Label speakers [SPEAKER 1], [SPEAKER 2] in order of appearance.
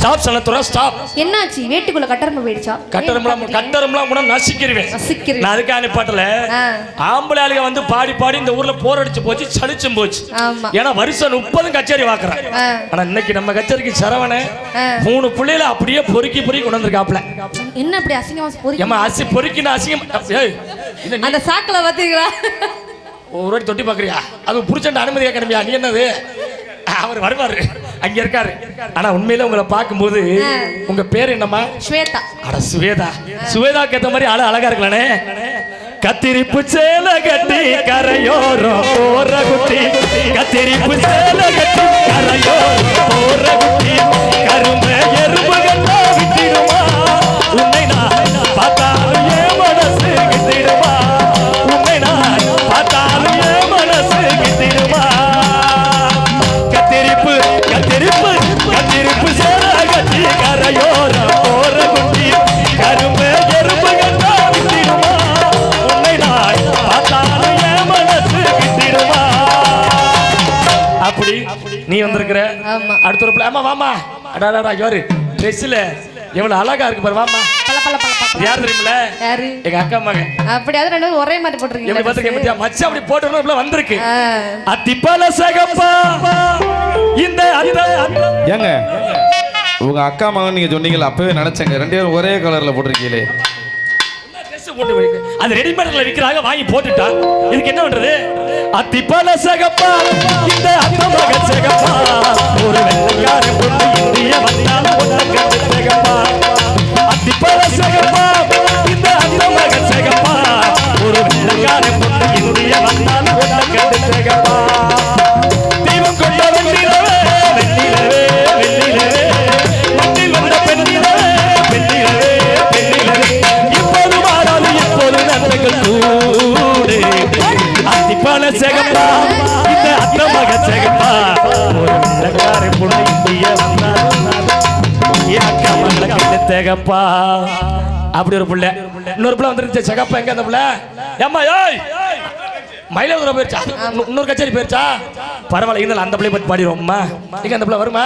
[SPEAKER 1] Stop சனத்துறா stop.
[SPEAKER 2] என்னாச்சு? வேட்டுக்குள்ள கட்டரம்பு போயிடுச்சா?
[SPEAKER 1] கட்டரம்லாம் கூட நசிக்கிறேன். நான் அதுக்கு அனுப்பாட்டல. ஆம்பளை ஆளுங்க வந்து பாடி பாடி இந்த ஊர்ல போர் அடிச்சு போச்சு, சலிச்சும் போச்சு. ஏன்னா வருஷம் 30 கச்சேரி வாக்குறான். ஆனா இன்னைக்கு நம்ம கச்சேரிக்கு சரவண 3 பிள்ளைகளை அப்படியே பொறுக்கி பொறுக்கி கொண்டு வந்திருக்காப்ல.
[SPEAKER 2] என்ன அப்படி அசிங்கமா பொறுக்கி?
[SPEAKER 1] ஏமா அசி பொறுக்கின அசிங்கம்.
[SPEAKER 2] அந்த சாக்குல பாத்தீங்களா?
[SPEAKER 1] ஒரு வாட்டி தொட்டி பாக்குறியா? அது புடிச்சண்ட அனுமதி கேட்கணுமியா? நீ என்னது? அவர் வருவாரு, அங்க இருக்காரு. ஆனா உண்மையில உங்களை பார்க்கும்போது உங்க பேர் என்னம்மா?
[SPEAKER 2] ஸ்வேதா.
[SPEAKER 1] அட சுவேதா. சுவேதாக்கு ஏத்த மாதிரி ஆளு அழகா இருக்கலானே. கத்திரிப்பு சேல கட்டி கரையோரம் போற குட்டி, கத்திரிப்பு சேல கட்டி கரையோரம் போற குட்டி, கரும்ப எறும்பு கட்டா விட்டிடுமா உன்னை நான் பார்த்தாலும் என் மனசு கிட்டிடுமா, உன்னை நான் பார்த்தாலும் என் மனசு கிட்டிடுமா. கத்திரிப்பு கத்திரிப்பு கத்திரிப்பு சேல கட்டி கரையோரம் போற குட்டி, கரும்ப எறும்பு கட்டா விட்டிடுமா உன்னை நான் பார்த்தாலும் என் மனசு கிட்டிடுமா. அப்படி நீ வந்திருக்கிற. அடுத்த ஒரு ஆமா வாமா. அடாடா யாரு ட்ரெஸ்ல எவ்வளவு அழகா இருக்கு பாரு. வாமா. யார் தெரியுமில?
[SPEAKER 2] யாரு?
[SPEAKER 1] எங்க அக்கா மகன்.
[SPEAKER 2] அப்படியாவது ரெண்டு ஒரே மாதிரி போட்டுருக்கீங்க.
[SPEAKER 1] எப்படி பாத்துக்க பத்தியா மச்சான் அப்படி போட்டோம்ல வந்திருக்கு. அத்திப்பல சகப்பா இந்த
[SPEAKER 3] ஏங்க உங்க அக்கா மகன் நீங்க சொன்னீங்கல்ல, அப்பவே நினைச்சேங்க 2 பேரும் ஒரே கலர்ல போட்டிருக்கீங்களே.
[SPEAKER 1] அது ரெடிமேட்ல விக்கிறாங்க, வாங்கி போட்டுட்டா இதுக்கு என்ன பண்றது? அத்திப்பல சகப்பா இந்த அத்தமக சகப்பா, ஒரு வெள்ளக்கார பொண்ணு இந்திய வந்தாலும் ஒண்ணு சகப்பா. அத்திப்பல சகப்பா இந்த அத்தமக சகப்பா, ஒரு வெள்ளக்கார பொண்ணு இந்திய வந்தாலும் ஒண்ணு சகப்பா. தெய்வம் கொண்ட வெண்ணிலவே வெண்ணிலவே வெண்ணிலவே, மண்ணில் வந்த பெண்ணிலவே பெண்ணிலவே பெண்ணிலவே, இப்போது மாறாது எப்போது நன்மைகள் கூடு. அத்திப்பல சகப்பா இந்த அத்தமக சகப்பா, ஒரு வெள்ளக்கார பொண்ணு இந்திய வந்தாலும் அக்கா மகளுக்கு தேகப்பா. அப்படி ஒரு புள்ள. இன்னொரு புள்ள வந்துருச்சு சகப்பா. எங்க அந்த புள்ள? ஏம்மா ஏய் மயிலாடுதுறை போயிருச்சா? இன்னொரு கச்சேரி போயிருச்சா? பரவாயில்ல, இருந்தாலும் அந்த பிள்ளை பத்தி பாடிடுவோம்மா. இங்க அந்த பிள்ளை வருமா?